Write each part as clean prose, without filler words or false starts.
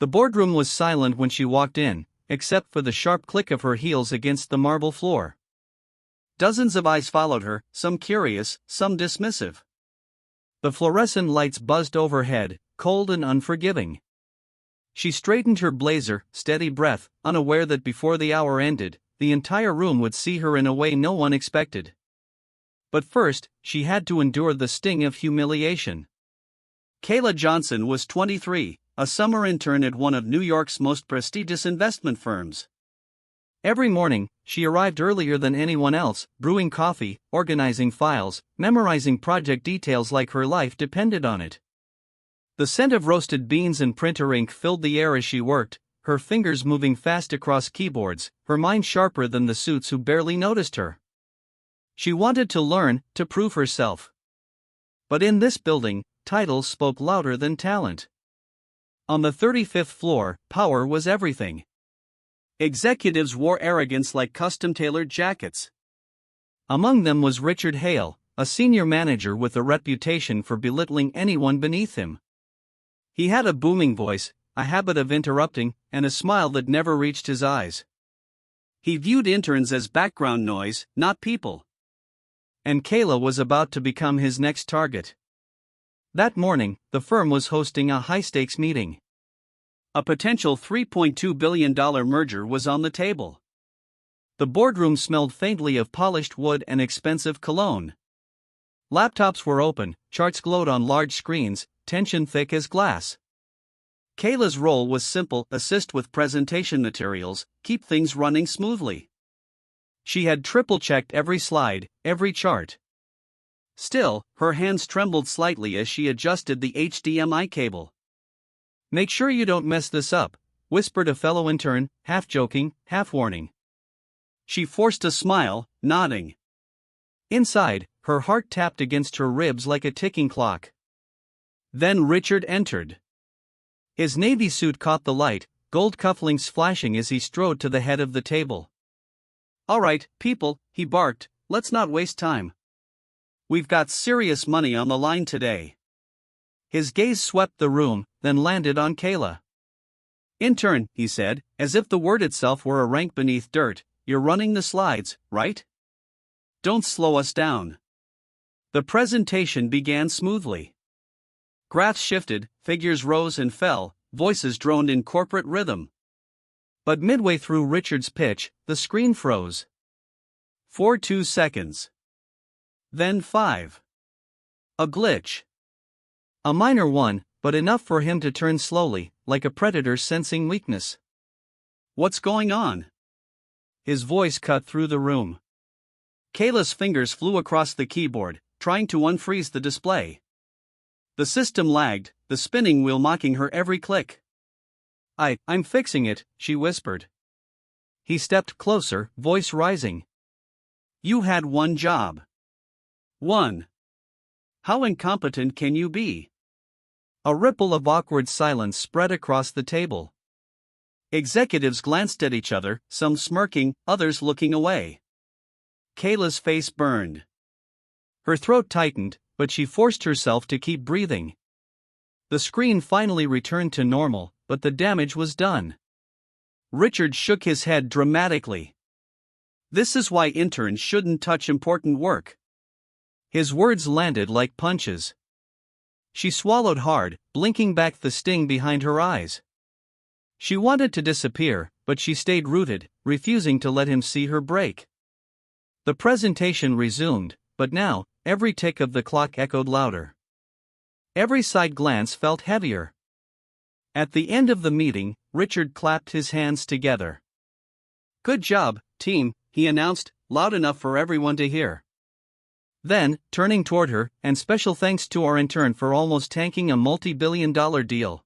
The boardroom was silent when she walked in, except for the sharp click of her heels against the marble floor. Dozens of eyes followed her, some curious, some dismissive. The fluorescent lights buzzed overhead, cold and unforgiving. She straightened her blazer, steady breath, unaware that before the hour ended, the entire room would see her in a way no one expected. But first, she had to endure the sting of humiliation. Kayla Johnson was 23, a summer intern at one of New York's most prestigious investment firms. Every morning, she arrived earlier than anyone else, brewing coffee, organizing files, memorizing project details like her life depended on it. The scent of roasted beans and printer ink filled the air as she worked, her fingers moving fast across keyboards, her mind sharper than the suits who barely noticed her. She wanted to learn, to prove herself. But in this building, titles spoke louder than talent. On the 35th floor, power was everything. Executives wore arrogance like custom-tailored jackets. Among them was Richard Hale, a senior manager with a reputation for belittling anyone beneath him. He had a booming voice, a habit of interrupting, and a smile that never reached his eyes. He viewed interns as background noise, not people. And Kayla was about to become his next target. That morning, the firm was hosting a high-stakes meeting. A potential $3.2 billion merger was on the table. The boardroom smelled faintly of polished wood and expensive cologne. Laptops were open, charts glowed on large screens, tension thick as glass. Kayla's role was simple: assist with presentation materials, keep things running smoothly. She had triple-checked every slide, every chart. Still, her hands trembled slightly as she adjusted the HDMI cable. "Make sure you don't mess this up," whispered a fellow intern, half joking, half warning. She forced a smile, nodding. Inside, her heart tapped against her ribs like a ticking clock. Then Richard entered. His navy suit caught the light, gold cufflinks flashing as he strode to the head of the table. "All right, people," he barked, "let's not waste time. We've got serious money on the line today." His gaze swept the room, then landed on Kayla. "Intern," he said, as if the word itself were a rank beneath dirt, "you're running the slides, right? Don't slow us down." The presentation began smoothly. Graphs shifted, figures rose and fell, voices droned in corporate rhythm. But midway through Richard's pitch, the screen froze. For 2 seconds. Then 5. A glitch. A minor one, but enough for him to turn slowly, like a predator sensing weakness. "What's going on?" His voice cut through the room. Kayla's fingers flew across the keyboard, trying to unfreeze the display. The system lagged, the spinning wheel mocking her every click. I'm fixing it," she whispered. He stepped closer, voice rising. "You had one job. One. How incompetent can you be?" A ripple of awkward silence spread across the table. Executives glanced at each other, some smirking, others looking away. Kayla's face burned. Her throat tightened, but she forced herself to keep breathing. The screen finally returned to normal, but the damage was done. Richard shook his head dramatically. "This is why interns shouldn't touch important work." His words landed like punches. She swallowed hard, blinking back the sting behind her eyes. She wanted to disappear, but she stayed rooted, refusing to let him see her break. The presentation resumed, but now, every tick of the clock echoed louder. Every side glance felt heavier. At the end of the meeting, Richard clapped his hands together. "Good job, team," he announced, loud enough for everyone to hear. Then, turning toward her, "and special thanks to our intern for almost tanking a multi-billion-dollar deal."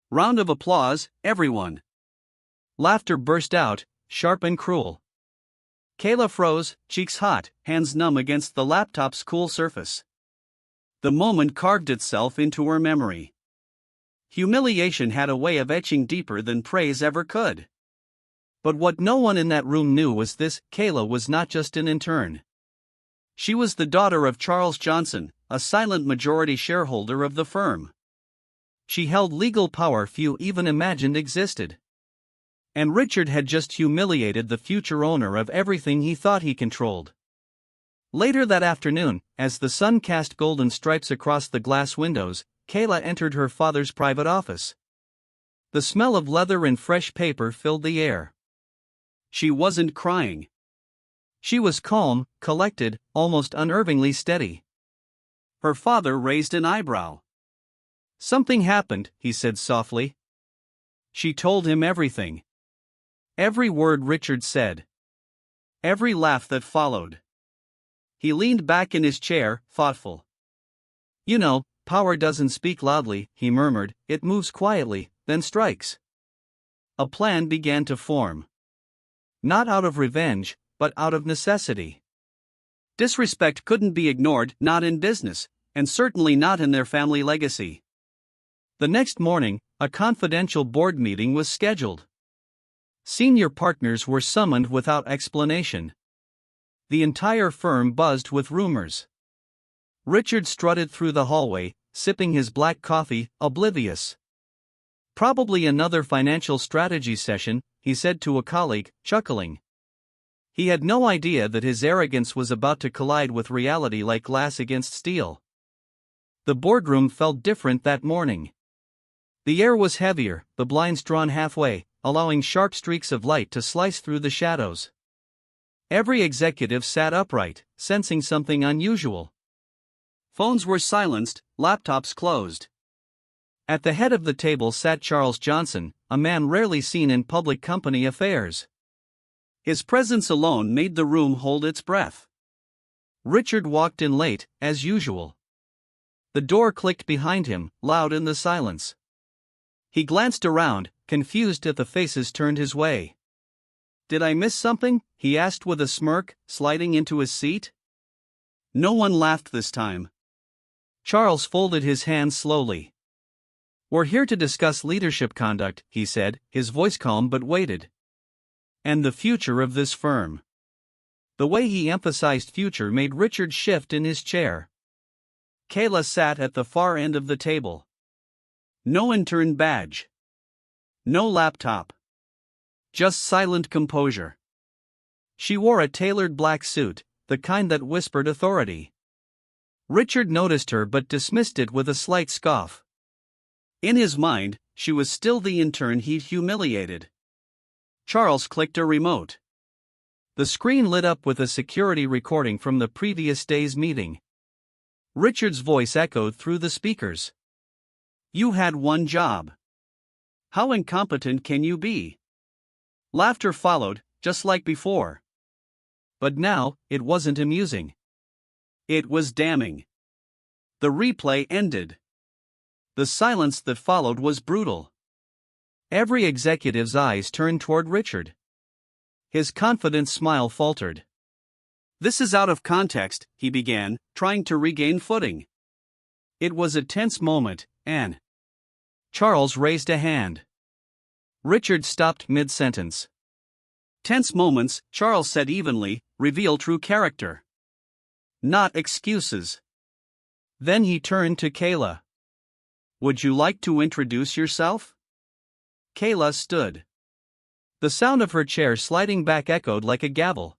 Round of applause, everyone. Laughter burst out, sharp and cruel. Kayla froze, cheeks hot, hands numb against the laptop's cool surface. The moment carved itself into her memory. Humiliation had a way of etching deeper than praise ever could. But what no one in that room knew was this: Kayla was not just an intern. She was the daughter of Charles Johnson, a silent majority shareholder of the firm. She held legal power few even imagined existed. And Richard had just humiliated the future owner of everything he thought he controlled. Later that afternoon, as the sun cast golden stripes across the glass windows, Kayla entered her father's private office. The smell of leather and fresh paper filled the air. She wasn't crying. She was calm, collected, almost unnervingly steady. Her father raised an eyebrow. "Something happened," he said softly. She told him everything. Every word Richard said. Every laugh that followed. He leaned back in his chair, thoughtful. "You know, power doesn't speak loudly," he murmured, "it moves quietly, then strikes." A plan began to form. Not out of revenge, but out of necessity. Disrespect couldn't be ignored, not in business, and certainly not in their family legacy. The next morning, a confidential board meeting was scheduled. Senior partners were summoned without explanation. The entire firm buzzed with rumors. Richard strutted through the hallway, sipping his black coffee, oblivious. "Probably another financial strategy session," he said to a colleague, chuckling. He had no idea that his arrogance was about to collide with reality like glass against steel. The boardroom felt different that morning. The air was heavier, the blinds drawn halfway, allowing sharp streaks of light to slice through the shadows. Every executive sat upright, sensing something unusual. Phones were silenced, laptops closed. At the head of the table sat Charles Johnson, a man rarely seen in public company affairs. His presence alone made the room hold its breath. Richard walked in late, as usual. The door clicked behind him, loud in the silence. He glanced around, confused at the faces turned his way. "Did I miss something?" he asked with a smirk, sliding into his seat. No one laughed this time. Charles folded his hands slowly. "We're here to discuss leadership conduct," he said, his voice calm but weighted. "And the future of this firm." The way he emphasized future made Richard shift in his chair. Kayla sat at the far end of the table. No intern badge. No laptop. Just silent composure. She wore a tailored black suit, the kind that whispered authority. Richard noticed her but dismissed it with a slight scoff. In his mind, she was still the intern he'd humiliated. Charles clicked a remote. The screen lit up with a security recording from the previous day's meeting. Richard's voice echoed through the speakers. "You had one job. How incompetent can you be?" Laughter followed, just like before. But now, it wasn't amusing. It was damning. The replay ended. The silence that followed was brutal. Every executive's eyes turned toward Richard. His confident smile faltered. "This is out of context," he began, trying to regain footing. It was a tense moment, and Charles raised a hand. Richard stopped mid-sentence. "Tense moments," Charles said evenly, "reveal true character. Not excuses." Then he turned to Kayla. "Would you like to introduce yourself?" Kayla stood. The sound of her chair sliding back echoed like a gavel.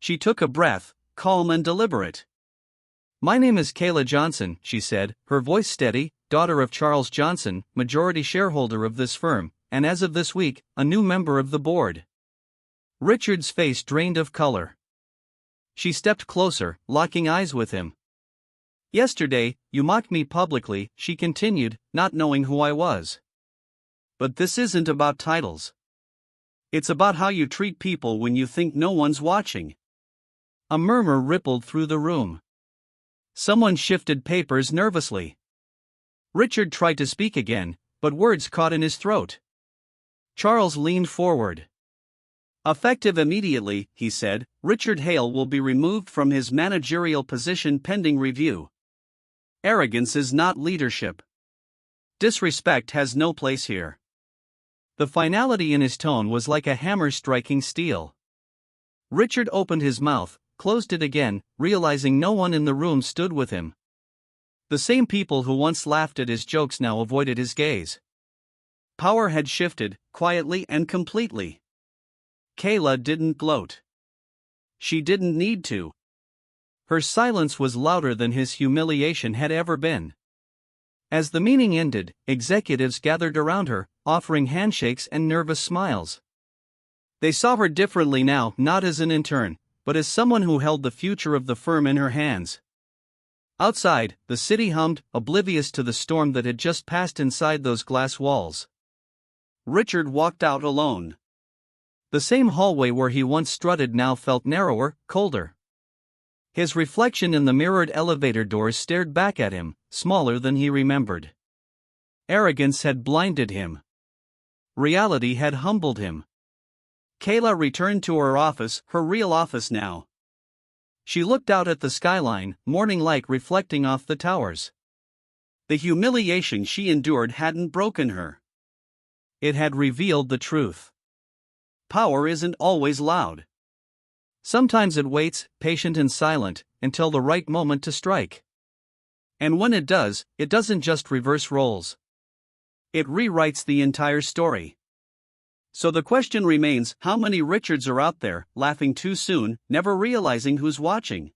She took a breath, calm and deliberate. "My name is Kayla Johnson," she said, her voice steady, "daughter of Charles Johnson, majority shareholder of this firm, and as of this week, a new member of the board." Richard's face drained of color. She stepped closer, locking eyes with him. "Yesterday, you mocked me publicly," she continued, not knowing who I was. "But this isn't about titles. It's about how you treat people when you think no one's watching." A murmur rippled through the room. Someone shifted papers nervously. Richard tried to speak again, but words caught in his throat. Charles leaned forward. "Effective immediately," he said, "Richard Hale will be removed from his managerial position pending review. Arrogance is not leadership. Disrespect has no place here." The finality in his tone was like a hammer striking steel. Richard opened his mouth, closed it again, realizing no one in the room stood with him. The same people who once laughed at his jokes now avoided his gaze. Power had shifted, quietly and completely. Kayla didn't gloat. She didn't need to. Her silence was louder than his humiliation had ever been. As the meeting ended, executives gathered around her, offering handshakes and nervous smiles. They saw her differently now, not as an intern, but as someone who held the future of the firm in her hands. Outside, the city hummed, oblivious to the storm that had just passed inside those glass walls. Richard walked out alone. The same hallway where he once strutted now felt narrower, colder. His reflection in the mirrored elevator doors stared back at him, smaller than he remembered. Arrogance had blinded him. Reality had humbled him. Kayla returned to her office, her real office now. She looked out at the skyline, morning light reflecting off the towers. The humiliation she endured hadn't broken her. It had revealed the truth. Power isn't always loud. Sometimes it waits, patient and silent, until the right moment to strike. And when it does, it doesn't just reverse roles. It rewrites the entire story. So the question remains, how many Richards are out there, laughing too soon, never realizing who's watching?